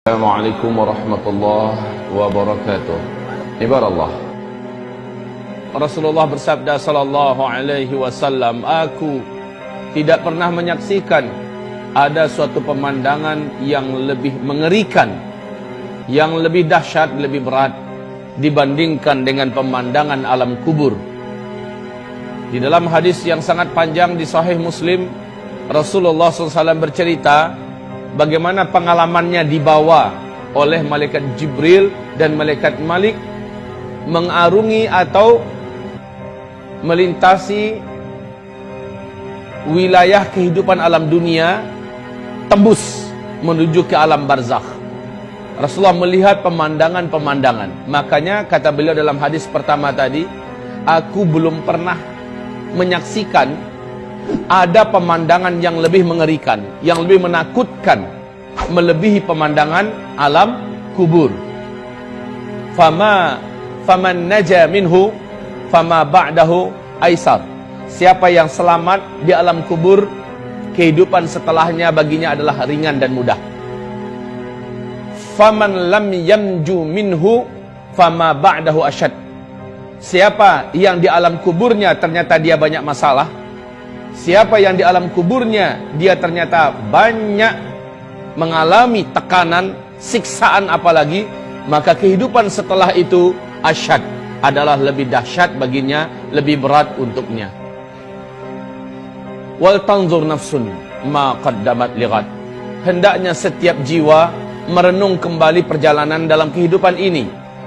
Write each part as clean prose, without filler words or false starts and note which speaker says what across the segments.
Speaker 1: Assalamualaikum warahmatullahi wabarakatuh. Ibarallah, Rasulullah bersabda sallallahu alaihi wasallam, aku tidak pernah menyaksikan ada suatu pemandangan yang lebih mengerikan, yang lebih dahsyat, lebih berat dibandingkan dengan pemandangan alam kubur. Di dalam hadis yang sangat panjang di Sahih Muslim, Rasulullah SAW bercerita bagaimana pengalamannya dibawa oleh malaikat Jibril dan malaikat Malik mengarungi atau melintasi wilayah kehidupan alam dunia, tembus menuju ke alam barzakh. Rasulullah melihat pemandangan-pemandangan. Makanya kata beliau dalam hadis pertama tadi, aku belum pernah menyaksikan ada pemandangan yang lebih mengerikan, yang lebih menakutkan, melebihi pemandangan alam kubur. Faman naja minhu fama ba'dahu aisar. Siapa yang selamat di alam kubur, kehidupan setelahnya baginya adalah ringan dan mudah. Faman lam yamju minhu fama ba'dahu asyad. Siapa yang di alam kuburnya ternyata dia banyak masalah, siapa yang di alam kuburnya dia ternyata banyak mengalami tekanan, siksaan apalagi, maka kehidupan setelah itu asyad, adalah lebih dahsyat baginya, lebih berat untuknya. Wal tanzur nafsun ma qaddamat lighad. Hendaknya setiap jiwa merenung kembali perjalanan dalam kehidupan ini,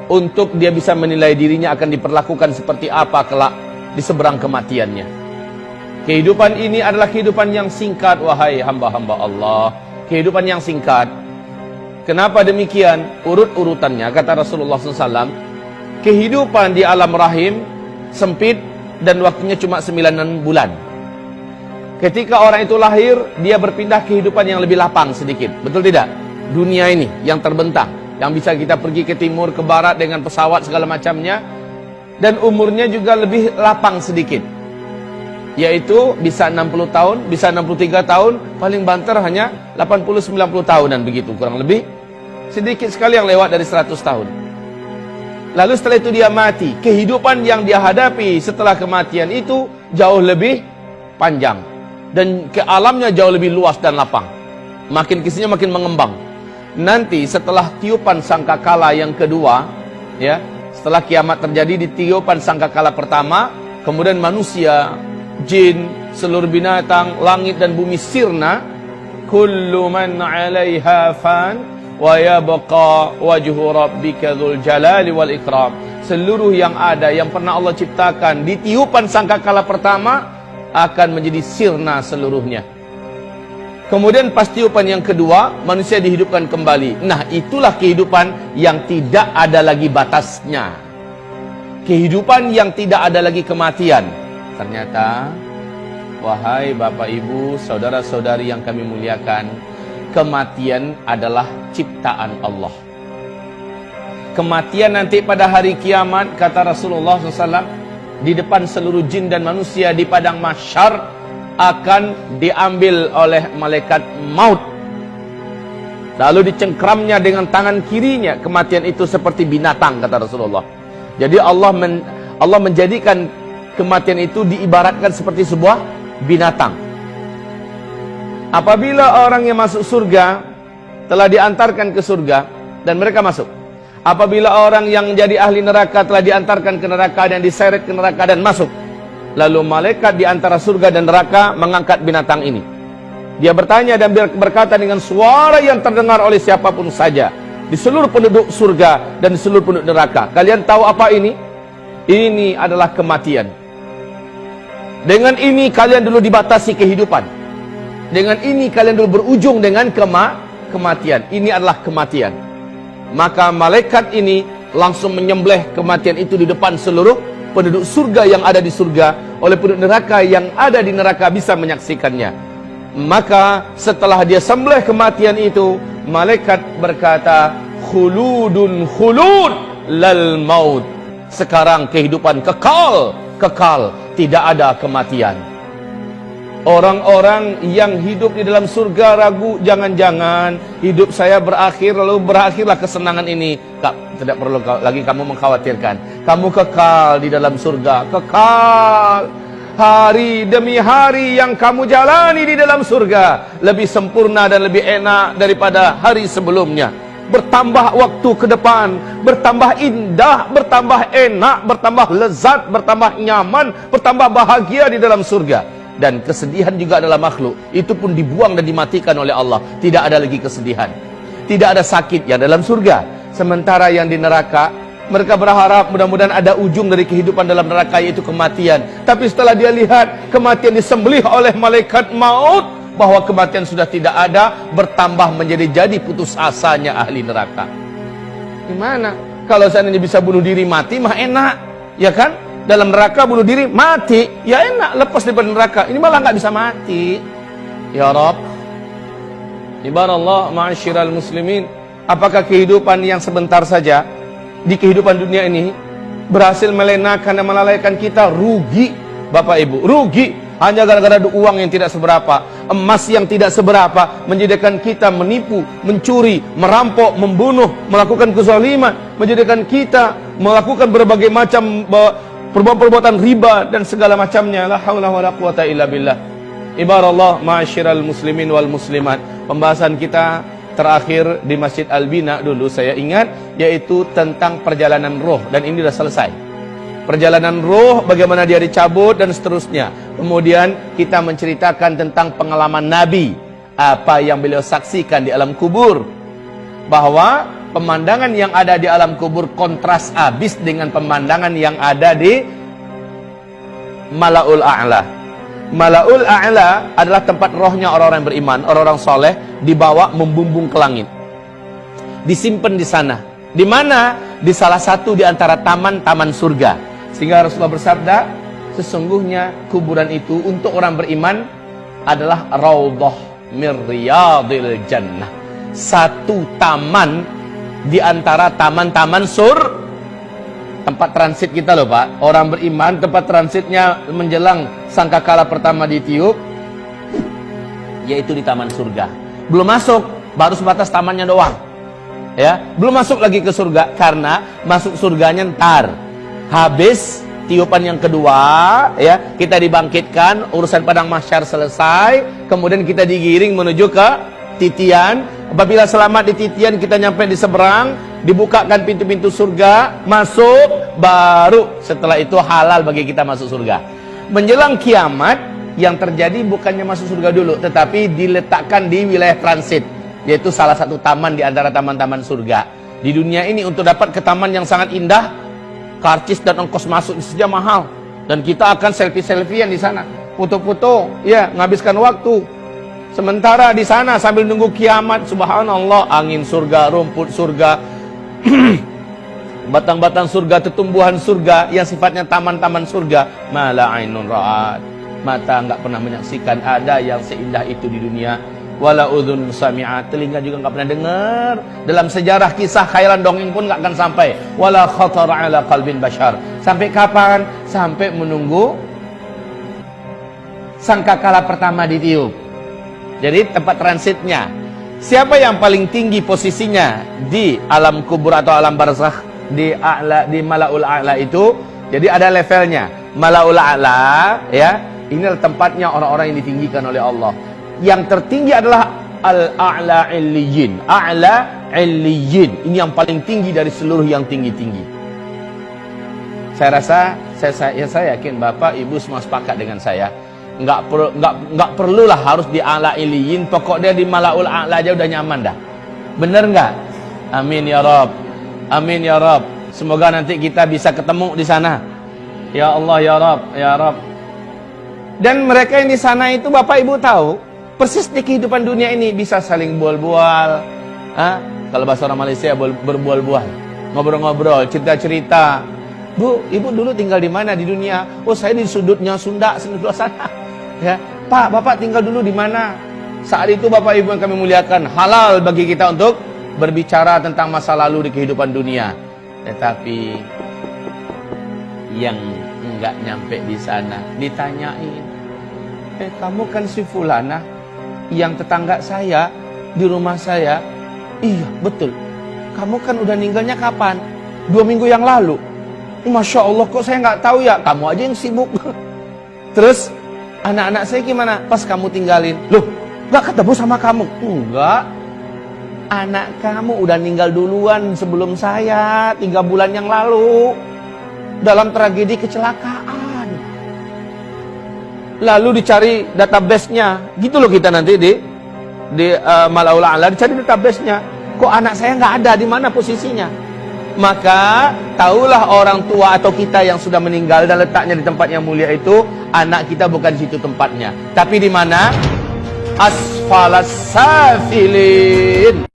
Speaker 1: untuk dia bisa menilai dirinya akan diperlakukan seperti apa kelak di seberang kematiannya. Kehidupan ini adalah kehidupan yang singkat, wahai hamba-hamba Allah. Kehidupan yang singkat. Kenapa demikian? Urut-urutannya, kata Rasulullah SAW, kehidupan di alam rahim sempit dan waktunya cuma 9 bulan. Ketika orang itu lahir, dia berpindah kehidupan yang lebih lapang sedikit. Betul tidak? Dunia ini yang terbentang, yang bisa kita pergi ke timur, ke barat dengan pesawat segala macamnya, dan umurnya juga lebih lapang sedikit, yaitu bisa 60 tahun, bisa 63 tahun, paling banter hanya 80-90 tahunan begitu, kurang lebih. Sedikit sekali yang lewat dari 100 tahun. Lalu setelah itu dia mati. Kehidupan yang dia hadapi setelah kematian itu jauh lebih panjang, dan ke alamnya jauh lebih luas dan lapang. Makin kesini makin mengembang. Nanti setelah tiupan sangkakala yang kedua, ya, setelah kiamat terjadi, di tiupan sangkakala pertama, kemudian manusia, jin, seluruh binatang, langit dan bumi sirna. Kullu man 'alaiha fan wa yabqa wajhu rabbika dzul jalali wal ikram. Seluruh yang ada, yang pernah Allah ciptakan di tiupan sangkakala pertama, akan menjadi sirna seluruhnya. Kemudian pas tiupan yang kedua, manusia dihidupkan kembali. Nah, itulah kehidupan yang tidak ada lagi batasnya. Kehidupan yang tidak ada lagi kematian. Ternyata, wahai Bapak Ibu, saudara-saudari yang kami muliakan, kematian adalah ciptaan Allah. Kematian nanti pada hari kiamat, kata Rasulullah SAW, di depan seluruh jin dan manusia di padang mahsyar, akan diambil oleh malaikat maut. Lalu dicengkramnya dengan tangan kirinya. Kematian itu seperti binatang, kata Rasulullah. Jadi Allah menjadikan kematian itu diibaratkan seperti sebuah binatang. Apabila orang yang masuk surga telah diantarkan ke surga dan mereka masuk. Apabila orang yang jadi ahli neraka telah diantarkan ke neraka dan diseret ke neraka dan masuk. Lalu malaikat di antara surga dan neraka mengangkat binatang ini. Dia bertanya dan berkata dengan suara yang terdengar oleh siapapun saja di seluruh penduduk surga dan di seluruh penduduk neraka. Kalian tahu apa ini? Ini adalah kematian. Dengan ini kalian dulu dibatasi kehidupan. Dengan ini kalian dulu berujung dengan kematian. Ini adalah kematian. Maka malaikat ini langsung menyembelih kematian itu di depan seluruh penduduk surga yang ada di surga, oleh penduduk neraka yang ada di neraka bisa menyaksikannya. Maka setelah dia sembelih kematian itu, malaikat berkata, khuludun khulud lal maut. Sekarang kehidupan kekal, tidak ada kematian. Orang-orang yang hidup di dalam surga ragu, jangan-jangan hidup saya berakhir lalu berakhirlah kesenangan ini. Tidak perlu lagi kamu mengkhawatirkan. Kamu kekal di dalam surga, kekal. Hari demi hari yang kamu jalani di dalam surga lebih sempurna dan lebih enak daripada hari sebelumnya. Bertambah waktu ke depan, bertambah indah, bertambah enak, bertambah lezat, bertambah nyaman, bertambah bahagia di dalam surga. Dan kesedihan juga adalah makhluk. Itu pun dibuang dan dimatikan oleh Allah. Tidak ada lagi kesedihan. Tidak ada sakit yang dalam surga. Sementara yang di neraka, mereka berharap mudah-mudahan ada ujung dari kehidupan dalam neraka, yaitu kematian. Tapi setelah dia lihat kematian disembelih oleh malaikat maut, bahwa kematian sudah tidak ada, bertambah menjadi putus asanya ahli neraka. Gimana? Kalau seandainya bisa bunuh diri mati, mah enak. Ya kan? Dalam neraka bunuh diri mati, ya enak, lepas daripada neraka. Ini malah nggak bisa mati. Ya Rabb, ibarallah ma'asyiral muslimin, apakah kehidupan yang sebentar saja di kehidupan dunia ini berhasil melenakan dan melalaikan kita? Rugi, Bapak Ibu, rugi. Hanya gara-gara uang yang tidak seberapa, emas yang tidak seberapa, menjadikan kita menipu, mencuri, merampok, membunuh, melakukan kezaliman, menjadikan kita melakukan berbagai macam perbuatan riba dan segala macamnya. La haula wala quwata illa billah. Ibarallah ma'asyiral muslimin wal muslimat. Pembahasan kita terakhir di Masjid Al-Bina dulu saya ingat, yaitu tentang perjalanan roh, dan ini sudah selesai. Perjalanan roh, bagaimana dia dicabut dan seterusnya. Kemudian kita menceritakan tentang pengalaman Nabi, apa yang beliau saksikan di alam kubur, bahwa pemandangan yang ada di alam kubur kontras habis dengan pemandangan yang ada di Mala'ul A'la. Mala'ul A'la adalah tempat rohnya orang-orang beriman, orang-orang soleh, dibawa membumbung ke langit, disimpan di sana. Di mana? Di salah satu di antara taman-taman surga. Sehingga Rasulullah bersabda, sesungguhnya kuburan itu untuk orang beriman adalah raudhah min riyadil jannah. Satu taman di antara taman-taman tempat transit kita loh Pak. Orang beriman tempat transitnya menjelang sangkakala pertama ditiup, yaitu di taman surga. Belum masuk, baru sebatas tamannya doang. Ya, belum masuk lagi ke surga, karena masuk surganya ntar. Habis tiupan yang kedua, ya, kita dibangkitkan, urusan padang mahsyar selesai, kemudian kita digiring menuju ke titian. Apabila selamat di titian, kita nyampe di seberang, dibukakan pintu-pintu surga, masuk, baru setelah itu halal bagi kita masuk surga. Menjelang kiamat, yang terjadi bukannya masuk surga dulu, tetapi diletakkan di wilayah transit, yaitu salah satu taman di antara taman-taman surga. Di dunia ini untuk dapat ke taman yang sangat indah, karcis dan ongkos masuk saja mahal, dan kita akan selfie-selfiean di sana, foto-foto, ya, menghabiskan waktu. Sementara di sana sambil nunggu kiamat, subhanallah, angin surga, rumput surga, batang-batang surga, tetumbuhan surga yang sifatnya taman-taman surga, mala ainun ra'at, mata enggak pernah menyaksikan ada yang seindah itu di dunia, wala udhun sami'at, telinga juga enggak pernah dengar, dalam sejarah kisah khayalan dongeng pun enggak akan sampai, wala khatara ala qalbin bashar. Sampai kapan? Sampai menunggu sangkakala pertama ditiup. Jadi tempat transitnya, siapa yang paling tinggi posisinya di alam kubur atau alam barzakh, di Mala'ul A'la itu. Jadi ada levelnya. Mala'ul A'la, ya, inilah tempatnya orang-orang yang ditinggikan oleh Allah. Yang tertinggi adalah Al-A'la Illiyin. A'la Illiyin, ini yang paling tinggi dari seluruh yang tinggi-tinggi. Saya rasa, saya yakin Bapak Ibu semua sepakat dengan saya. Nggak perlulah harus di A'la Illiyin, pokoknya di Mala'ul A'la aja udah nyaman dah. Bener nggak? Amin ya Rabb. Amin ya Rabb. Semoga nanti kita bisa ketemu di sana. Ya Allah ya Rabb, ya Rabb. Dan mereka yang di sana itu Bapak Ibu tahu, persis di kehidupan dunia ini bisa saling bual-bual. Kalau bahasa orang Malaysia berbual-bual, ngobrol-ngobrol, cerita-cerita. Bu, Ibu dulu tinggal di mana di dunia? Oh, saya di sudutnya Sunda, sebelah sana. Ya, Pak, Bapak tinggal dulu di mana? Saat itu Bapak Ibu yang kami muliakan, halal bagi kita untuk berbicara tentang masa lalu di kehidupan dunia. Tetapi yang enggak nyampe di sana ditanyain, Kamu kan si Fulana yang tetangga saya di rumah saya. Iya, betul. Kamu kan udah ninggalnya kapan? 2 minggu yang lalu. Masya Allah, kok saya nggak tahu ya? Kamu aja yang sibuk. Terus anak-anak saya gimana pas kamu tinggalin? Loh, nggak ketemu sama kamu? Enggak. Anak kamu udah ninggal duluan sebelum saya 3 bulan yang lalu dalam tragedi kecelakaan. Lalu dicari database-nya, gitu loh kita nanti di Mala'ul A'la dicari database-nya. Kok anak saya nggak ada, di mana posisinya? Maka tahulah orang tua atau kita yang sudah meninggal dan letaknya di tempat yang mulia itu, anak kita bukan di situ tempatnya, tapi di mana? Asfalas safilin.